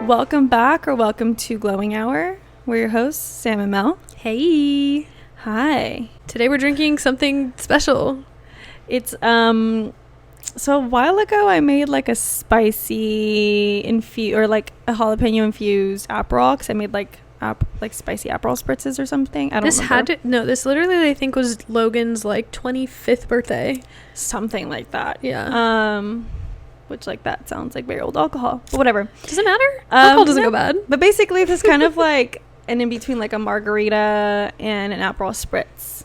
Welcome back, or welcome to Glowing Hour. We're your hosts, Sam and Mel. Hey. Hi. Today we're drinking something special. It's so a while ago I made like a spicy or like a jalapeno infused Aperol, because I made like spicy Aperol spritzes or something. I don't remember. This literally I think was Logan's like 25th birthday. Something like that. Yeah. Which, like, that sounds like very old alcohol, but whatever. Does it matter? Alcohol doesn't no, go bad. But basically this is kind of like an in between, like a margarita and an Aperol spritz,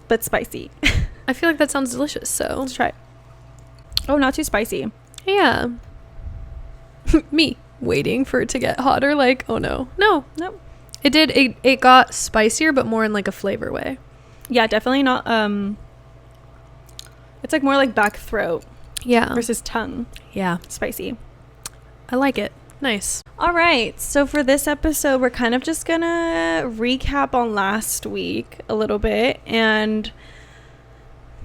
but spicy. I feel like that sounds delicious, so Let's try it. Oh, not too spicy. yeah. Me waiting for it to get hotter, like, oh no. It got spicier, but more in like a flavor way. Yeah, definitely not. It's like more like back throat versus tongue. Yeah, Spicy. I like it. Nice. All right, so for this episode we're kind of just gonna recap on last week a little bit and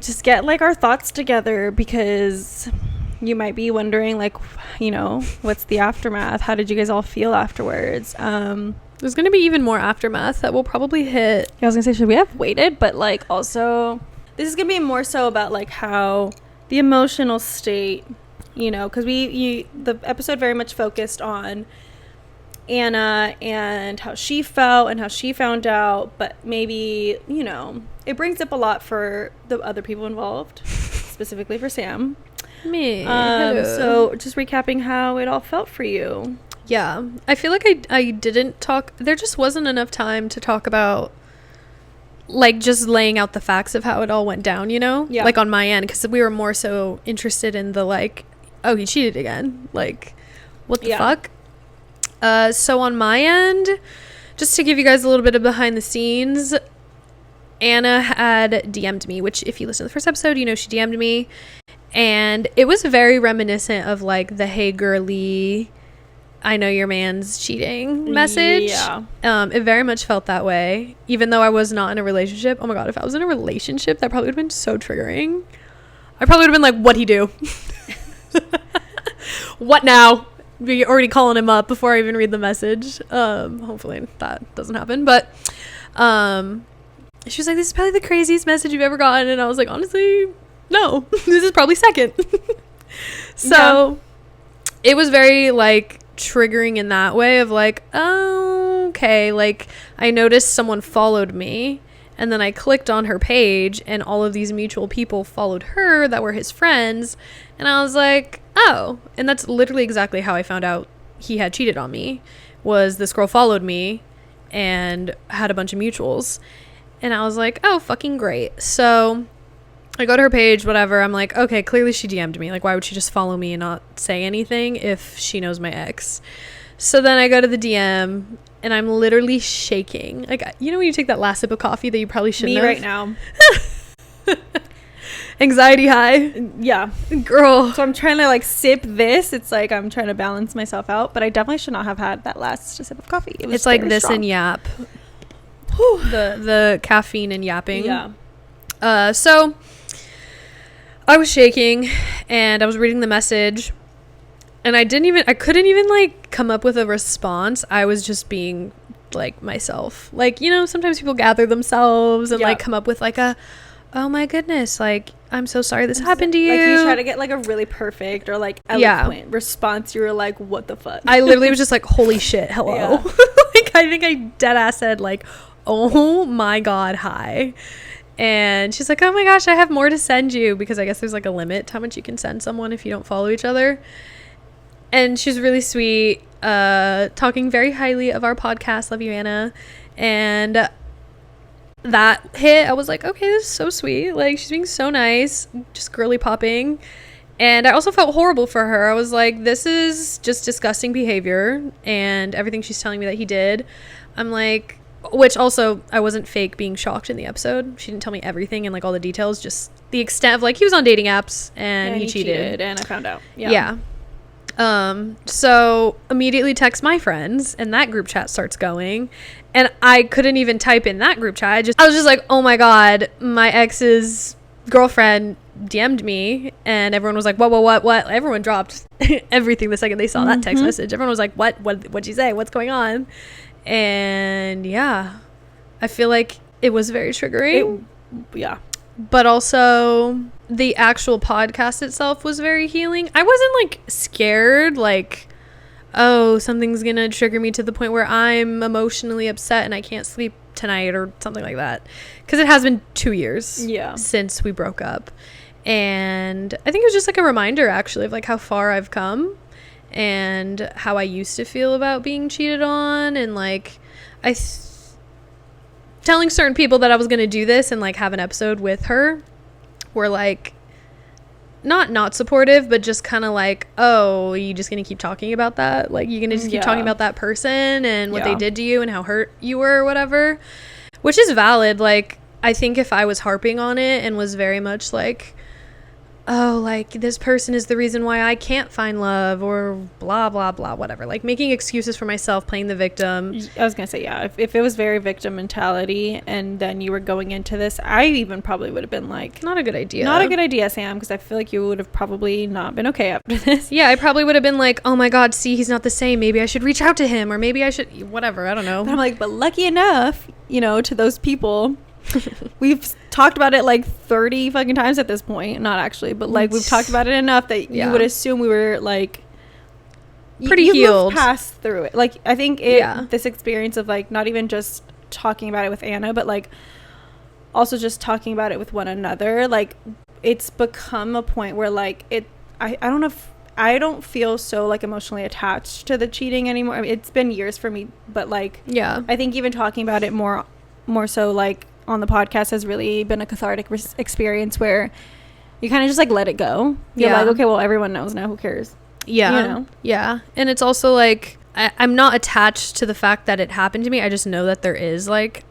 just get like our thoughts together, because you might be wondering, like, you know, what's the aftermath? How did you guys all feel afterwards? There's gonna be even more aftermath that we'll probably hit. I was gonna say, should we have waited? But like, also this is gonna be more so about like how the emotional state, you know, because the episode very much focused on Anna and how she felt and how she found out, but maybe, you know, it brings up a lot for the other people involved, specifically for Sam. Me. So just recapping how it all felt for you. Yeah, I feel like I didn't talk. There just wasn't enough time to talk about, like, just laying out the facts of how it all went down, you know? Yeah. Like, on my end, because we were more so interested in the, like, oh, he cheated again. Like, what the fuck? So on my end, just to give you guys a little bit of behind the scenes, Anna had DM'd me, which if you listen to the first episode, you know she DM'd me. And it was very reminiscent of, like, the "Hey, girlie, I know your man's cheating" message. Yeah. It very much felt that way, even though I was not in a relationship. Oh my god, if I was in a relationship, that probably would have been so triggering. I probably would have been like, what'd he do? What now? Be already calling him up before I even read the message. Hopefully that doesn't happen. But she was like, this is probably the craziest message you've ever gotten. And I was like, honestly, no. This is probably second. So it was very, like, triggering in that way of like, oh, okay, like, I noticed someone followed me, and then I clicked on her page and all of these mutual people followed her that were his friends, and I was like, oh. And that's literally exactly how I found out he had cheated on me. Was this girl followed me and had a bunch of mutuals, and I was like, oh, fucking great. So I go to her page, whatever. I'm like, okay, clearly she DM'd me. Like, why would she just follow me and not say anything if she knows my ex? So then I go to the DM, and I'm literally shaking. Like, you know when you take that last sip of coffee that you probably shouldn't have? Me right now. Anxiety high. Yeah. Girl. So I'm trying to, like, sip this. It's like I'm trying to balance myself out, but I definitely should not have had that last sip of coffee. It's like this strong. And yap. The caffeine and yapping. Yeah. So I was shaking, and I was reading the message, and I couldn't even like come up with a response. I was just being like myself. Like, you know, sometimes people gather themselves and like come up with like a, oh my goodness, like, I'm so sorry this happened to you. Like, you try to get like a really perfect or like eloquent response. You were like, what the fuck? I literally was just like, holy shit, hello. Yeah. Like, I think I dead ass said like, oh my god, hi. And she's like, oh my gosh, I have more to send you, because I guess there's like a limit to how much you can send someone if you don't follow each other. And she's really sweet, talking very highly of our podcast. Love you, Anna. And that hit. I was like, okay, this is so sweet. Like, she's being so nice, just girly popping. And I also felt horrible for her. I was like, this is just disgusting behavior, and everything she's telling me that he did. I'm like, which also, I wasn't fake being shocked in the episode. She didn't tell me everything and like all the details, just the extent of like, he was on dating apps and he cheated. And I found out. Yeah. So immediately text my friends, and that group chat starts going, and I couldn't even type in that group chat. I was just like, oh my god, my ex's girlfriend DM'd me, and everyone was like, what? Everyone dropped everything the second they saw that text message. Everyone was like, what'd you say? What's going on? And yeah, I feel like it was very triggering. Yeah. But also the actual podcast itself was very healing. I wasn't like scared, like, oh, something's gonna trigger me to the point where I'm emotionally upset and I can't sleep tonight or something like that, because it has been 2 years since we broke up. And I think it was just like a reminder actually of like how far I've come and how I used to feel about being cheated on, and like telling certain people that I was going to do this and like have an episode with her were like not supportive, but just kind of like, oh, you just going to keep talking about that? Like, you're going to just keep talking about that person and what they did to you and how hurt you were or whatever, which is valid. Like, I think if I was harping on it and was very much like, oh, like, this person is the reason why I can't find love or blah, blah, blah, whatever. Like, making excuses for myself, playing the victim. I was going to say, yeah, if it was very victim mentality and then you were going into this, I even probably would have been like... Not a good idea. Not a good idea, Sam, because I feel like you would have probably not been okay after this. Yeah, I probably would have been like, oh my God, see, he's not the same. Maybe I should reach out to him, or maybe I should... Whatever, I don't know. But I'm like, but lucky enough, you know, to those people... We've talked about it like 30 fucking times at this point. Not actually, but like we've talked about it enough that you would assume we were like pretty healed, passed through it. Like, I think this experience of like not even just talking about it with Anna, but like also just talking about it with one another, like it's become a point where like I don't know if I don't feel so like emotionally attached to the cheating anymore. I mean, it's been years for me, but like I think even talking about it more so like on the podcast has really been a cathartic experience where you kind of just like let it go. You're like, okay, well, everyone knows now, who cares? You know? And it's also like I'm not attached to the fact that it happened to me. I just know that there is like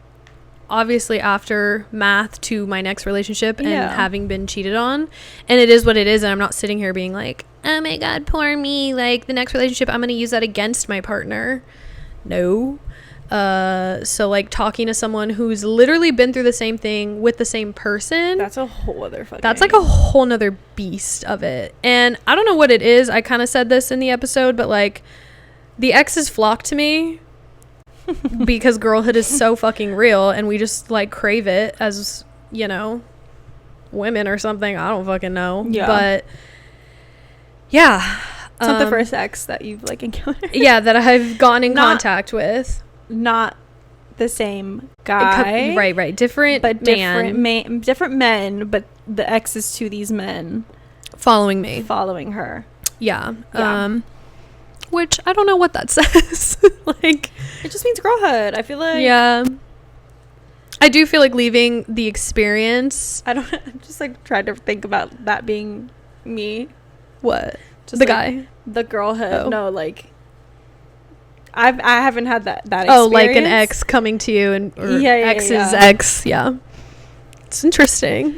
obviously aftermath to my next relationship and having been cheated on, and it is what it is, and I'm not sitting here being like, oh my God, poor me, like the next relationship I'm gonna use that against my partner. No. So like talking to someone who's literally been through the same thing with the same person, that's a whole other fucking that's like a whole nother beast of it. And I don't know what it is. I kind of said this in the episode, but like the exes flock to me because girlhood is so fucking real and we just like crave it as, you know, women or something. I don't fucking know. But yeah, it's not the first ex that you've like encountered. That I've gone in contact with. Not the same guy, right, different, but different men, but the exes to these men following her, which I don't know what that says. Like, it just means girlhood. I feel like I do feel like leaving the experience. I just like tried to think about that being me. What? Just the like, guy, the girlhood. No, like I haven't had that experience. Oh, like an ex coming to you and ex's ex. Yeah, it's interesting.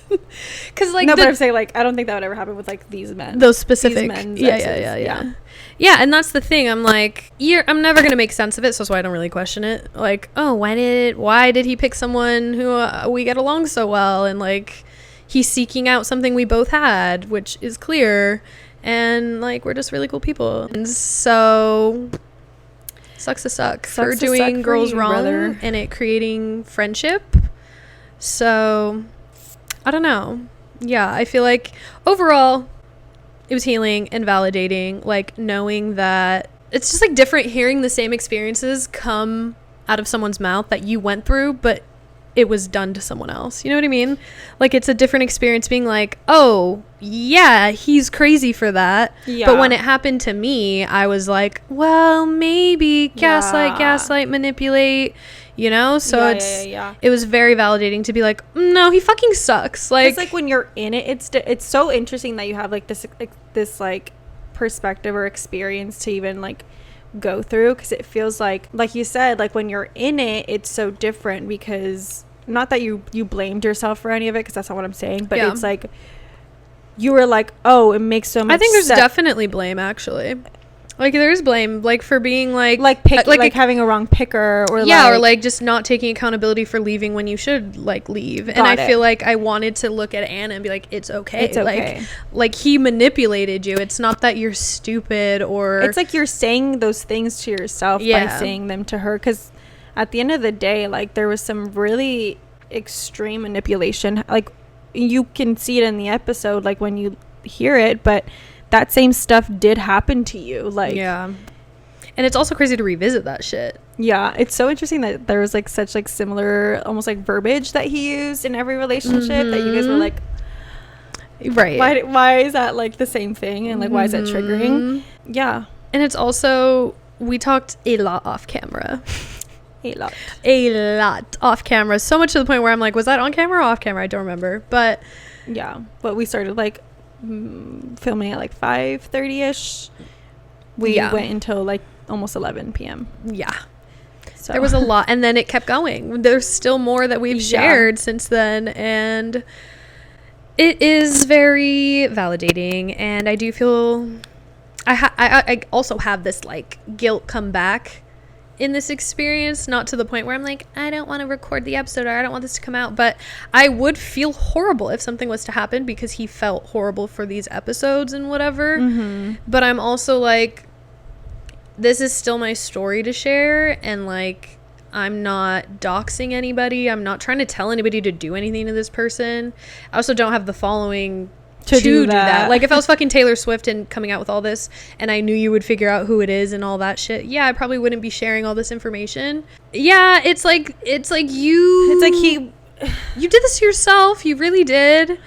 Because like but I'm saying like I don't think that would ever happen with like these men. Those specific. Yeah. And that's the thing. I'm like, I'm never gonna make sense of it, so that's why I don't really question it. Like, oh, why did he pick someone who we get along so well, and like he's seeking out something we both had, which is clear, and like we're just really cool people, and so. Sucks to suck for doing girls wrong, brother. And it creating friendship. So I don't know. Yeah, I feel like overall it was healing and validating, like knowing that it's just like different hearing the same experiences come out of someone's mouth that you went through, but it was done to someone else. You know what I mean? Like, it's a different experience being like, oh yeah, he's crazy for that. But when it happened to me, I was like, well, maybe gaslight, manipulate, you know? So it was very validating to be like, no, he fucking sucks. Like, it's like when you're in it, it's so interesting that you have like this like perspective or experience to even like go through, because it feels like you said, like when you're in it, it's so different, because not that you blamed yourself for any of it, because that's not what I'm saying, but it's like you were like, oh, it makes so much sense. I think there's definitely blame, actually. Like, there's blame, like, for being, like having a wrong picker, or or like just not taking accountability for leaving when you should, like, leave. And I feel like I wanted to look at Anna and be like, it's okay. It's okay. Like he manipulated you. It's not that you're stupid, or it's like you're saying those things to yourself by saying them to her, because at the end of the day, like, there was some really extreme manipulation. Like, you can see it in the episode, like, when you hear it, but that same stuff did happen to you. Like, yeah. And it's also crazy to revisit that shit. Yeah, it's so interesting that there was, like, such, like, similar almost, like, verbiage that he used in every relationship, that you guys were like, right, why is that, like, the same thing, and, like, why is that triggering? Yeah. And it's also, we talked a lot off camera. A lot off camera, so much to the point where I'm like, was that on camera or off camera? I don't remember. But yeah, but we started, like, filming at, like, 5:30ish. We went until, like, almost 11 p.m. Yeah, so there was a lot, and then it kept going. There's still more that we've shared since then, and it is very validating. And I do feel I also have this, like, guilt come back in this experience, not to the point where I'm like, I don't want to record the episode, or I don't want this to come out, but I would feel horrible if something was to happen, because he felt horrible for these episodes and whatever. But I'm also like, this is still my story to share, and, like, I'm not doxing anybody. I'm not trying to tell anybody to do anything to this person. I also don't have the following to do that. Like, if I was fucking Taylor Swift and coming out with all this, and I knew you would figure out who it is and all that shit, yeah, I probably wouldn't be sharing all this information. Yeah, it's like you did this to yourself. You really did.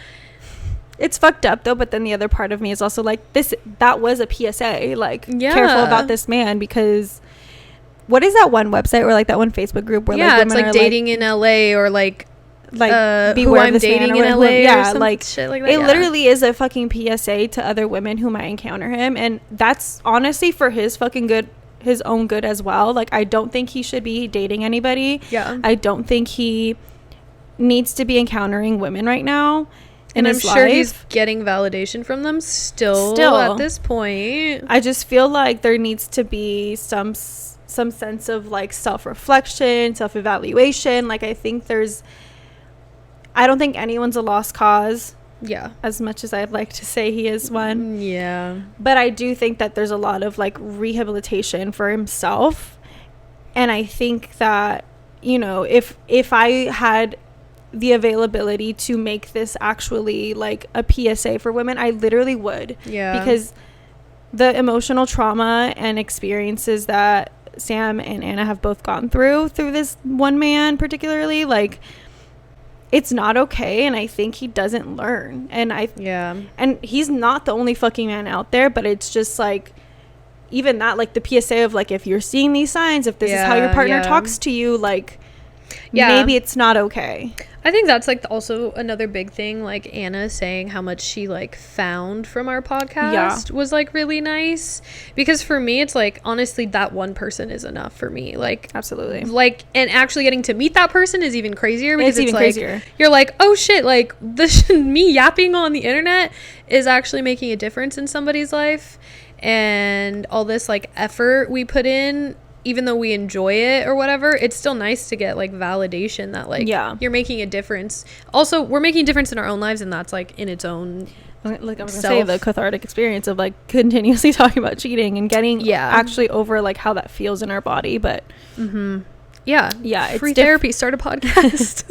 It's fucked up, though. But then the other part of me is also like, that was a PSA, like, careful about this man, because what is that one website, or, like, that one Facebook group where, like, it's like dating, like, in LA, or like beware who I'm dating in LA, or some like shit like that. It literally is a fucking PSA to other women who might encounter him, and that's honestly for his fucking good, his own good as well. Like, I don't think he should be dating anybody. I don't think he needs to be encountering women right now. And I'm sure he's getting validation from them still at this point. I just feel like there needs to be some sense of, like, self-reflection, self-evaluation. Like, I don't think anyone's a lost cause. Yeah. As much as I'd like to say he is one. Yeah. But I do think that there's a lot of, like, rehabilitation for himself. And I think that, you know, if I had the availability to make this actually, like, a PSA for women, I literally would. Yeah. Because the emotional trauma and experiences that Sam and Anna have both gone through this one man particularly, like, it's not okay, and I think he doesn't learn. And and he's not the only fucking man out there, but it's just, like, even that, like, the PSA of, like, if you're seeing these signs, if this is how your partner talks to you, like, maybe it's not okay. I think that's, like, also another big thing, like, Anna saying how much she, like, found from our podcast was, like, really nice, because for me, it's like, honestly, that one person is enough for me. Like, absolutely. Like, and actually getting to meet that person is even crazier, because it's even like, crazier. You're like, oh shit, like, me yapping on the internet is actually making a difference in somebody's life, and all this, like, effort we put in, even though we enjoy it or whatever, it's still nice to get, like, validation that, like, you're making a difference. Also, we're making a difference in our own lives, and that's, like, in its own, like, I was gonna say, the cathartic experience of, like, continuously talking about cheating and getting actually over, like, how that feels in our body. But it's free therapy. Start a podcast.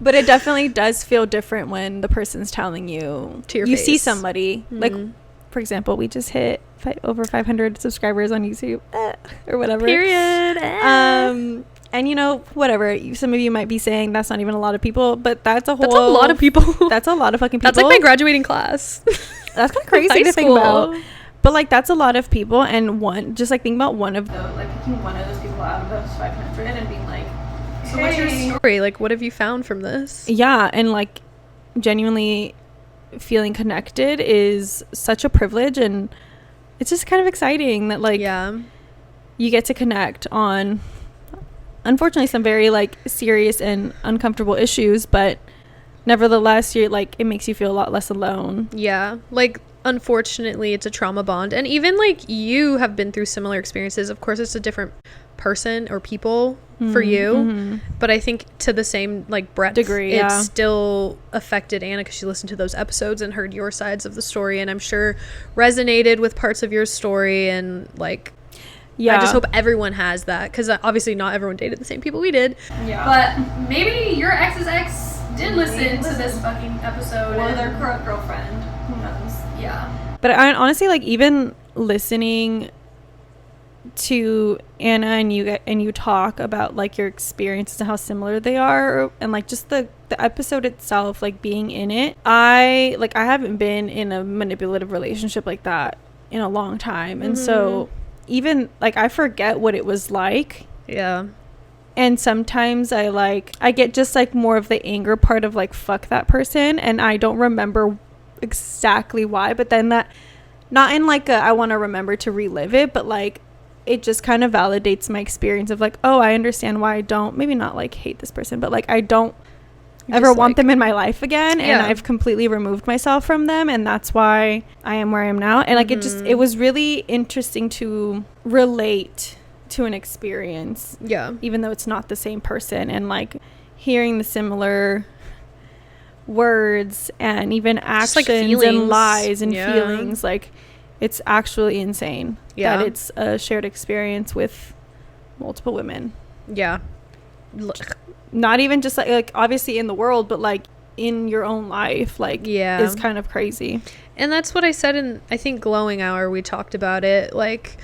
But it definitely does feel different when the person's telling you to your you face. See somebody like, for example, we just hit over 500 subscribers on YouTube, or whatever. Period. And, you know, whatever. Some of you might be saying that's not even a lot of people, but that's a lot of people. That's a lot of fucking people. That's like my graduating class. That's kind of crazy to think about. But, like, that's a lot of people, and think about one of those, like, picking one of those people out of those 500 and being like, hey. So what's your story? Like, what have you found from this? Yeah, and, like, genuinely feeling connected is such a privilege, and it's just kind of exciting that, like, you get to connect on, unfortunately, some very, like, serious and uncomfortable issues, but nevertheless, you're, like, it makes you feel a lot less alone. Yeah, like, unfortunately it's a trauma bond, and even like you have been through similar experiences. Of course it's a different person or people for you, but I think to the same like breadth degree, it still affected Anna because she listened to those episodes and heard your sides of the story, and I'm sure resonated with parts of your story. And like, I just hope everyone has that, because obviously not everyone dated the same people we did. But maybe your ex's ex did listen to this fucking episode, or their current girlfriend, who knows. But I honestly, like, even listening to Anna and you talk about like your experiences and how similar they are, and like just the episode itself, like being in it, I haven't been in a manipulative relationship like that in a long time, and so even like I forget what it was like. And sometimes I get just like more of the anger part of like fuck that person, and I don't remember exactly why, but then that, not in like a I want to remember to relive it, but like it just kind of validates my experience of like, oh, I understand why I don't, maybe not like hate this person, but like I don't ever want them in my life again, and I've completely removed myself from them, and that's why I am where I am now. And like it was really interesting to relate to an experience, even though it's not the same person, and like hearing the similar words and even actions, like, and lies and feelings, like it's actually insane that it's a shared experience with multiple women. Not even just like obviously in the world, but like in your own life, like is kind of crazy. And that's what I said in, I think, Glowing Hour. We talked about it, like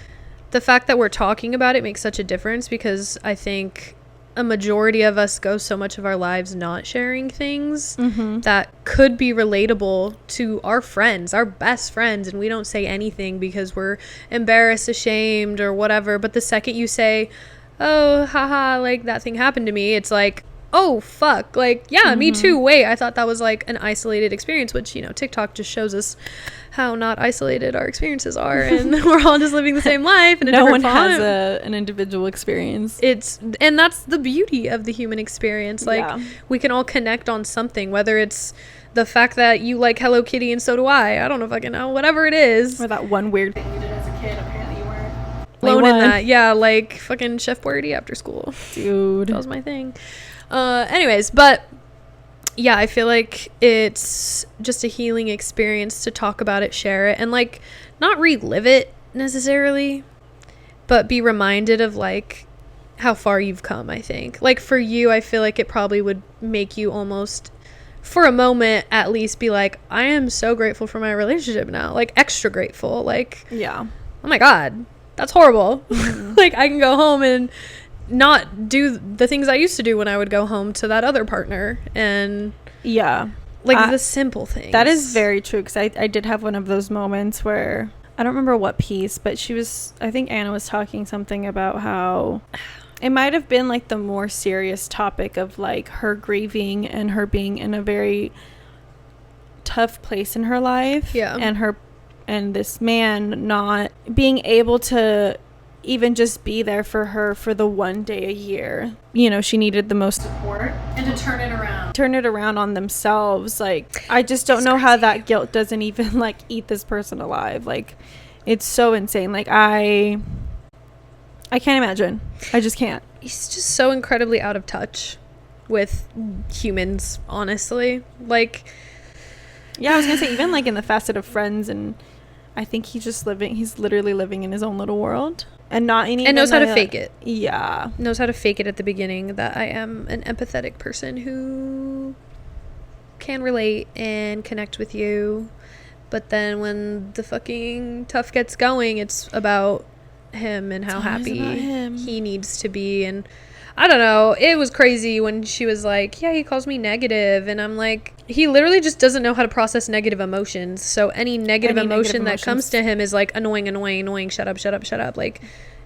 the fact that we're talking about it makes such a difference, because I think a majority of us go so much of our lives not sharing things that could be relatable to our friends, our best friends, and we don't say anything because we're embarrassed, ashamed, or whatever. But the second you say, oh, haha, like that thing happened to me, it's like, oh fuck, like me too, wait, I thought that was like an isolated experience, which, you know, TikTok just shows us how not isolated our experiences are, and we're all just living the same life, and no one has an individual experience. And that's the beauty of the human experience, like we can all connect on something, whether it's the fact that you like Hello Kitty and so do I don't know if I can know, whatever it is, or that one weird thing you did as a kid, apparently you weren't alone in that. Like fucking Chef Boyardee after school, dude, that was my thing. Anyways, but yeah, I feel like it's just a healing experience to talk about it, share it, and like not relive it necessarily, but be reminded of like how far you've come. I think like for you, I feel like it probably would make you almost for a moment at least be like, I am so grateful for my relationship now, like extra grateful, like oh my god, that's horrible. Like I can go home and not do the things I used to do when I would go home to that other partner, and like the simple things. That is very true, because I did have one of those moments where I don't remember what piece, but I think Anna was talking something about how it might have been like the more serious topic of like her grieving and her being in a very tough place in her life, and this man not being able to even just be there for her for the one day a year. You know, she needed the most support, and to turn it around on themselves. Like I just don't know how that guilt doesn't even like eat this person alive. Like it's so insane. Like I can't imagine. I just can't. He's just so incredibly out of touch with humans, honestly. Like I was gonna say, even like in the facet of friends, and I think he's literally living in his own little world. And knows how to fake it. Knows how to fake it at the beginning, that I am an empathetic person who can relate and connect with you. But then when the fucking tough gets going, it's about him and how happy he needs to be. And I don't know, it was crazy when she was like, he calls me negative, and I'm like, he literally just doesn't know how to process negative emotions. So any negative emotion that comes to him is like annoying, shut up, like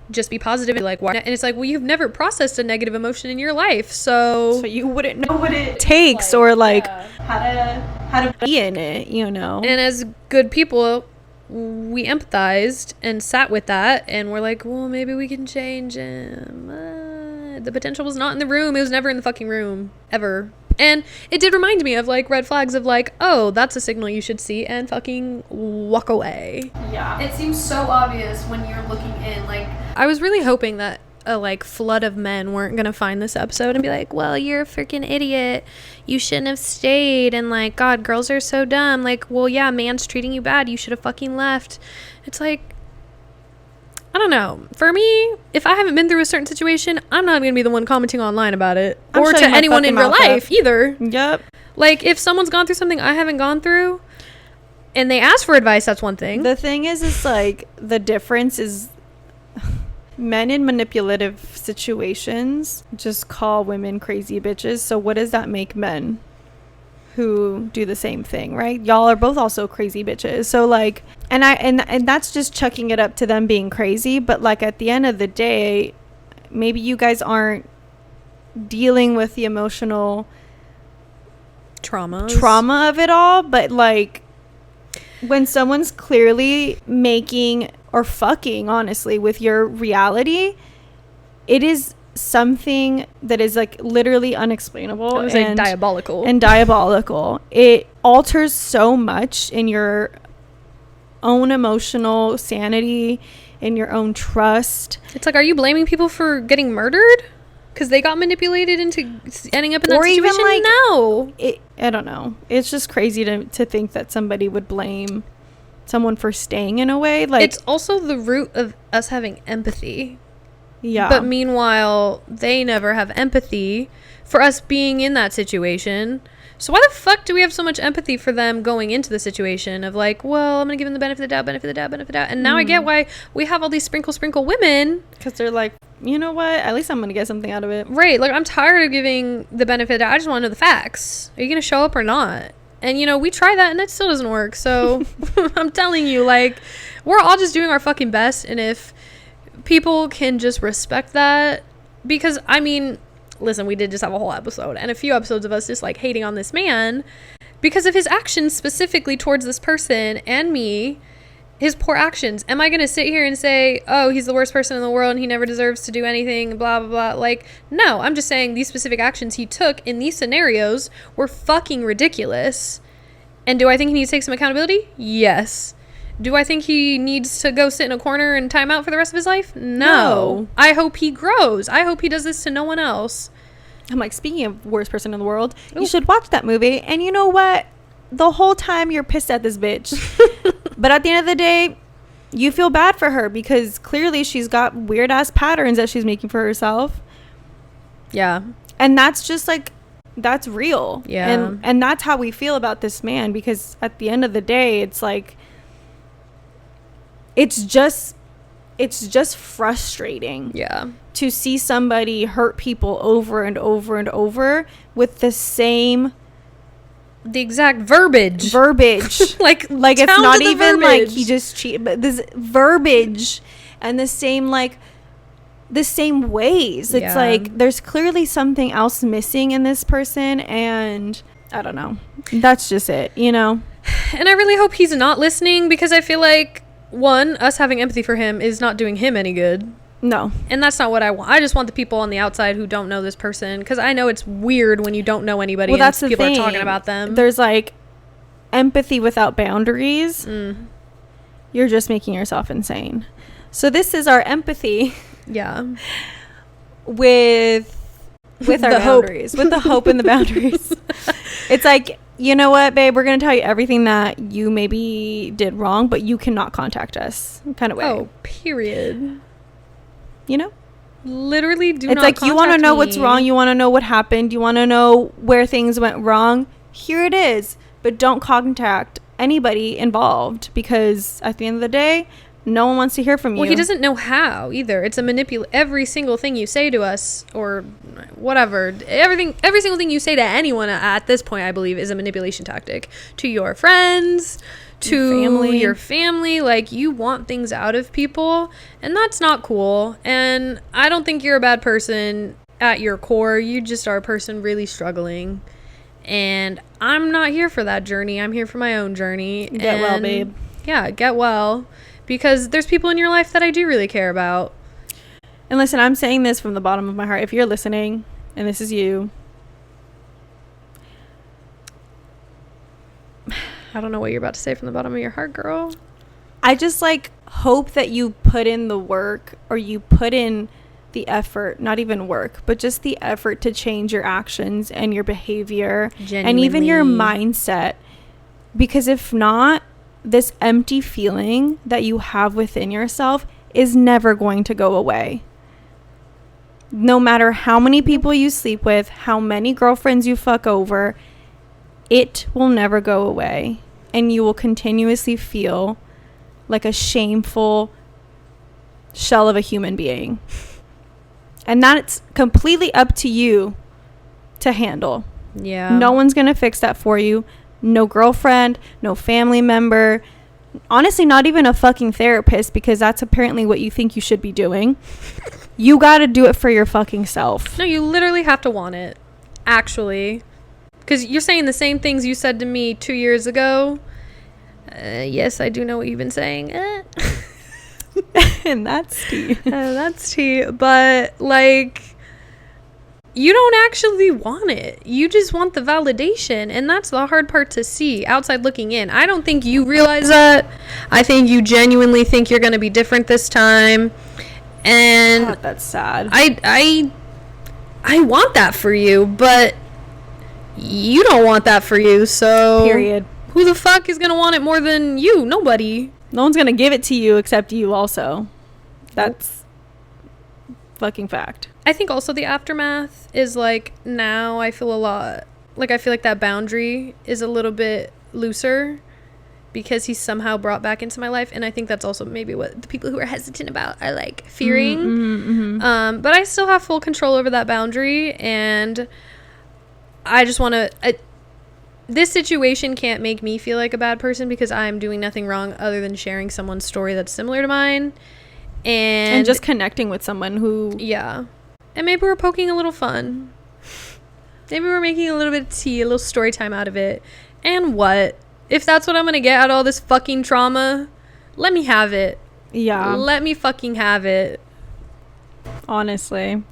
just be positive, and like why. And it's like, well, you've never processed a negative emotion in your life, so you wouldn't know what it takes, or like how to be in it, you know. And as good people, we empathized and sat with that, and we're like, well, maybe we can change him. The potential was not in the room. It was never in the fucking room, ever. And it did remind me of like red flags of like, oh, that's a signal you should see and fucking walk away. Yeah. It seems so obvious when you're looking in. Like, I was really hoping that a like flood of men weren't gonna find this episode and be like, well, you're a freaking idiot, you shouldn't have stayed, and like, God, girls are so dumb. Like, well, yeah, man's treating you bad, you should have fucking left. It's like, I don't know. For me, if I haven't been through a certain situation, I'm not gonna be the one commenting online about it, or to anyone in real life either. Yep. Like, if someone's gone through something I haven't gone through and they ask for advice, that's one thing. The thing is like, the difference is men in manipulative situations just call women crazy bitches. So what does that make men who do the same thing, right? Y'all are both also crazy bitches. So like, and that's just chucking it up to them being crazy. But like, at the end of the day, maybe you guys aren't dealing with the emotional trauma of it all. But like, when someone's clearly making or fucking, honestly, with your reality, it is something that is like literally unexplainable and diabolical. It alters so much in your own emotional sanity, in your own trust. It's like, are you blaming people for getting murdered because they got manipulated into ending up in that situation? Even like, no, I don't know. It's just crazy to think that somebody would blame someone for staying in a way. Like, it's also the root of us having empathy. Yeah. But meanwhile, they never have empathy for us being in that situation. So why the fuck do we have so much empathy for them going into the situation of like, well, I'm gonna give them the benefit of the doubt. And now I get why we have all these sprinkle women, because they're like, you know what, at least I'm gonna get something out of it, right? Like, I'm tired of giving the benefit of the doubt. I just want to know the facts. Are you gonna show up or not? And, you know, we try that and it still doesn't work. So I'm telling you, like, we're all just doing our fucking best. And if people can just respect that, because, I mean, listen, we did just have a whole episode and a few episodes of us just like hating on this man because of his actions specifically towards this person and me, his poor actions. Am I going to sit here and say, oh, he's the worst person in the world and he never deserves to do anything, blah, blah, blah? Like, no, I'm just saying these specific actions he took in these scenarios were fucking ridiculous. And do I think he needs to take some accountability? Yes. Do I think he needs to go sit in a corner and time out for the rest of his life? No. I hope he grows. I hope he does this to no one else. I'm like, speaking of worst person in the world, you should watch that movie. And you know what? The whole time you're pissed at this bitch. But at the end of the day, you feel bad for her because clearly she's got weird ass patterns that she's making for herself. Yeah. And that's just like, that's real. Yeah. And that's how we feel about this man, because at the end of the day, it's like, it's just frustrating. Yeah. To see somebody hurt people over and over and over with the exact verbiage. like it's not even like he just cheated, but this verbiage and the same ways. It's like there's clearly something else missing in this person, and I don't know. That's just it, you know? And I really hope he's not listening, because I feel like, one, us having empathy for him is not doing him any good. No. And that's not what I want. I just want the people on the outside who don't know this person, because I know it's weird when you don't know anybody, well, that's and people are talking about them. There's like empathy without boundaries. You're just making yourself insane. So this is our empathy. Yeah. With our boundaries. With the hope and the boundaries. It's like, you know what, babe, we're going to tell you everything that you maybe did wrong, but you cannot contact us kind of way. Oh, period. You know? Literally do not contact me. It's like, you want to know what's wrong. You want to know what happened. You want to know where things went wrong. Here it is. But don't contact anybody involved, because at the end of the day, no one wants to hear from you. Well, he doesn't know how either. It's a every single thing you say to us, or whatever, every single thing you say to anyone at this point, I believe, is a manipulation tactic to your friends, to your family. Like, you want things out of people, and that's not cool. And I don't think you're a bad person at your core. You just are a person really struggling, and I'm not here for that journey. I'm here for my own journey. Get well, babe. Yeah, get well, because there's people in your life that I do really care about. And listen, I'm saying this from the bottom of my heart. If you're listening and this is you, I don't know what you're about to say from the bottom of your heart, girl. I just like hope that you put in the work, or you put in the effort, not even work, but just the effort to change your actions and your behavior. Genuinely. And even your mindset. Because if not, this empty feeling that you have within yourself is never going to go away. No matter how many people you sleep with, how many girlfriends you fuck over, it will never go away. And you will continuously feel like a shameful shell of a human being. And that's completely up to you to handle. Yeah. No one's going to fix that for you. No girlfriend, no family member. Honestly, not even a fucking therapist, because that's apparently what you think you should be doing. You got to do it for your fucking self. No, you literally have to want it. Actually. Because you're saying the same things you said to me 2 years ago. Yes, I do know what you've been saying. And that's tea. That's tea. But, like, you don't actually want it. You just want the validation. And that's the hard part to see outside looking in. I don't think you realize that. I think you genuinely think you're going to be different this time. And God, that's sad. I want that for you, but you don't want that for you. So period. Who the fuck is going to want it more than you? Nobody. No one's going to give it to you except you also. That's fucking fact. I think also the aftermath is like, now I feel a lot, like I feel like that boundary is a little bit looser because he's somehow brought back into my life. And I think that's also maybe what the people who are hesitant about are like fearing. But I still have full control over that boundary. And I just want to, this situation can't make me feel like a bad person because I'm doing nothing wrong other than sharing someone's story that's similar to mine. And just connecting with someone who... Yeah. And maybe we're poking a little fun. Maybe we're making a little bit of tea, a little story time out of it. And what? If that's what I'm going to get out of all this fucking trauma, let me have it. Yeah. Let me fucking have it. Honestly.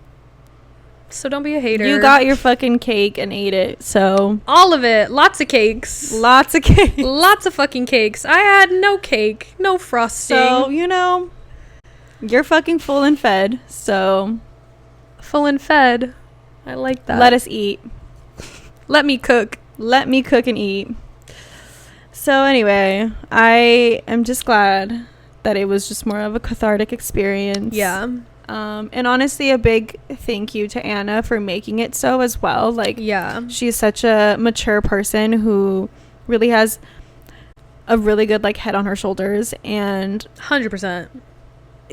So don't be a hater. You got your fucking cake and ate it, so... All of it. Lots of cakes. Lots of cake. Lots of fucking cakes. I had no cake. No frosting. So, you know, you're fucking full and fed, so... Full and fed. I like that. Let us eat. Let me cook. Let me cook and eat. So anyway, I am just glad that it was just more of a cathartic experience. Yeah. And honestly, a big thank you to Anna for making it so as well. Like, yeah, she's such a mature person who really has a really good like head on her shoulders, and 100%.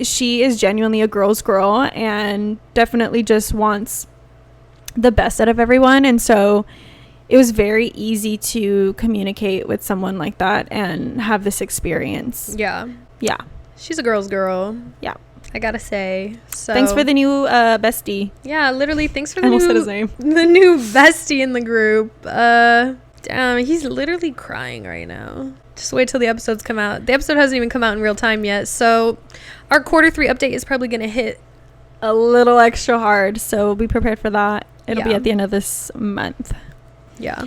She is genuinely a girl's girl and definitely just wants the best out of everyone. And so it was very easy to communicate with someone like that and have this experience. Yeah. Yeah. She's a girl's girl. Yeah. I gotta say. So thanks for the new bestie. Yeah, literally thanks for the almost said his name. The new bestie in the group. Damn, he's literally crying right now. Just wait till the episodes come out. The episode hasn't even come out in real time yet. So our Q3 update is probably going to hit a little extra hard. So be prepared for that. It'll be Yeah. at the end of this month. Yeah.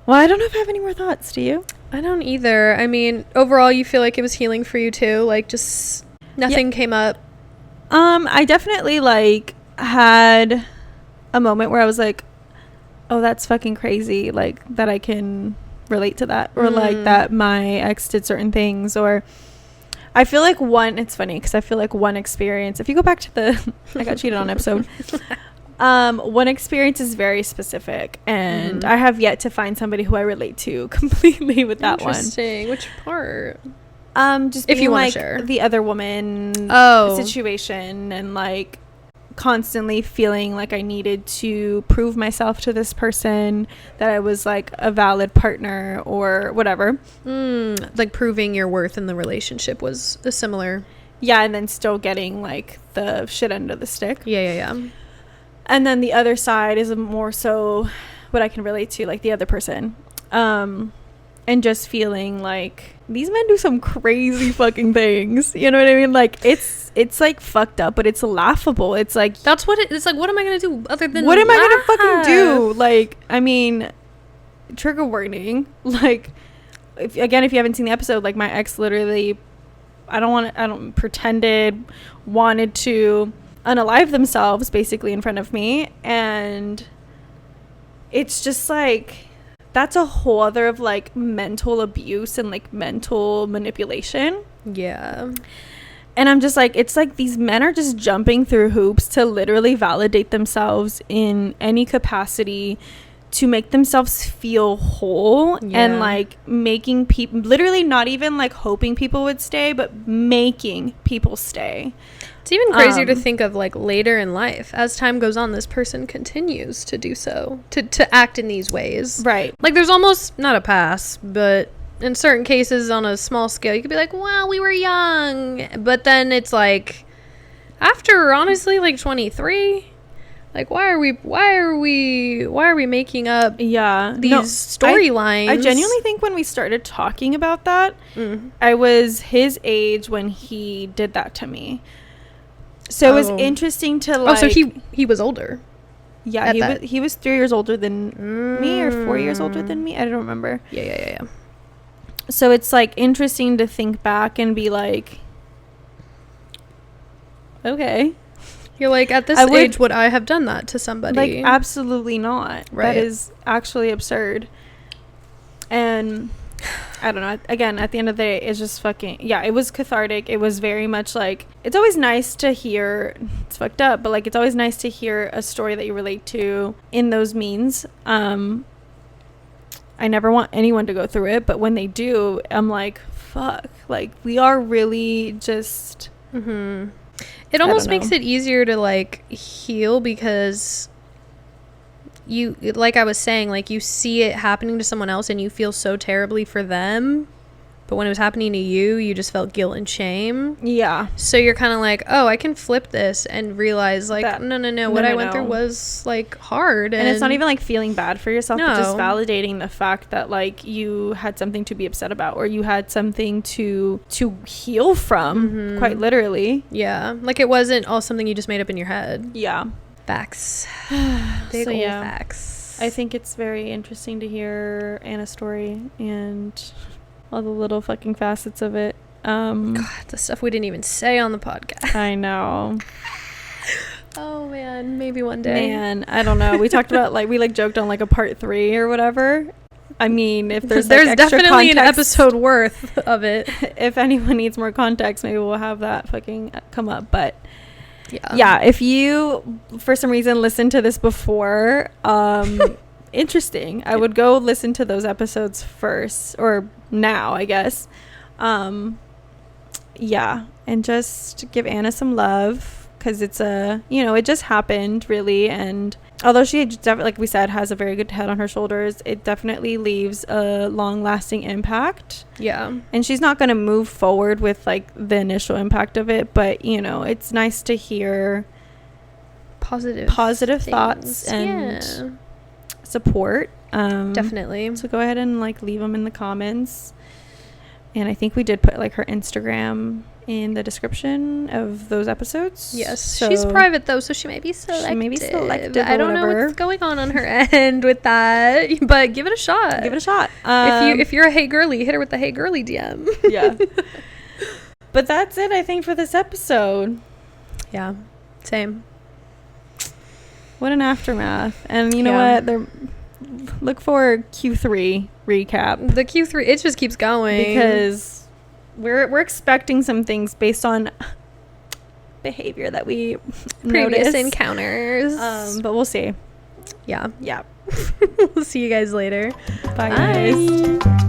Well, I don't know if I have any more thoughts. Do you? I don't either. I mean, overall, you feel like it was healing for you too? Like, just nothing came up? I definitely, like, had a moment where I was like, oh, that's fucking crazy. Like, that I can relate to that. Or, like, that my ex did certain things. Or I feel like it's funny because I feel like one experience, if you go back to the I got cheated on episode, one experience is very specific, and I have yet to find somebody who I relate to completely with that one. Interesting. Which part? Just being if you want like to share the other woman situation, and like constantly feeling like I needed to prove myself to this person that I was like a valid partner or whatever. Like proving your worth in the relationship was a similar. Yeah, and then still getting like the shit under the stick. Yeah. And then the other side is more so what I can relate to, like the other person. And just feeling like these men do some crazy fucking things. You know what I mean? Like it's like fucked up, but it's laughable. It's like, that's what it's like. What am I gonna do other than what am I gonna fucking do? Like, I mean, trigger warning. Like, if you haven't seen the episode, like my ex literally, wanted to unalive themselves basically in front of me. And it's just like, that's a whole other of like mental abuse and like mental manipulation. Yeah. And I'm just like, it's like these men are just jumping through hoops to literally validate themselves in any capacity to make themselves feel whole. Yeah. And like making people, literally not even like hoping people would stay, but making people stay. It's even crazier to think of like later in life, as time goes on, this person continues to do so, to act in these ways. Right. Like there's almost not a pass, but in certain cases on a small scale, you could be like, well, we were young. But then it's like, after honestly like 23, like why are we making up these storylines? I genuinely think when we started talking about that, I was his age when he did that to me. So it was interesting to like. Oh, so he was older. Yeah, he was 3 years older than me, or 4 years older than me. I don't remember. Yeah. So it's like interesting to think back and be like, okay. You're like, at this age, would I have done that to somebody? Like, absolutely not. Right. That is actually absurd. And I don't know. Again, at the end of the day, it's just fucking, yeah, it was cathartic. It was very much like, it's always nice to hear, it's fucked up, but like, it's always nice to hear a story that you relate to in those means. I never want anyone to go through it, but when they do, I'm like, fuck. Like, we are really just... Mm-hmm. It almost makes it easier to, like, heal because you, like I was saying, like, you see it happening to someone else and you feel so terribly for them. But when it was happening to you, you just felt guilt and shame. Yeah. So you're kind of like, oh, I can flip this and realize, like, no, what I went through was, like, hard. And it's not even, like, feeling bad for yourself, but just validating the fact that, like, you had something to be upset about, or you had something to heal from, quite literally. Yeah. Like, it wasn't all something you just made up in your head. Yeah. Facts. Big old facts. I think it's very interesting to hear Anna's story and all the little fucking facets of it. God, the stuff we didn't even say on the podcast. I know. Oh man, maybe one day. Man, I don't know. We talked about, like, we like joked on like a part 3 or whatever. I mean, if there's like, extra definitely context, an episode worth of it. If anyone needs more context, maybe we'll have that fucking come up. But yeah, if you for some reason listened to this before, interesting, I would go listen to those episodes first, or now, I guess. Yeah, and just give Anna some love, because it's it just happened, really. And although she like we said, has a very good head on her shoulders, it definitely leaves a long-lasting impact. Yeah. And she's not going to move forward with like the initial impact of it, but it's nice to hear positive thoughts and support. Definitely. So go ahead and like leave them in the comments. And I think we did put like her Instagram in the description of those episodes. Yes. So she's private though, so she may be selective. I don't know what's going on her end with that, but give it a shot. If you're a Hey Girlie, hit her with the Hey Girlie DM. Yeah. But that's it, I think, for this episode. Yeah. Same. What an aftermath. And you know what? Look for Q3 recap. The Q3, it just keeps going. Because we're expecting some things based on behavior that we previous encounters. But we'll see. Yeah. Yeah. We'll see you guys later. Bye. Guys.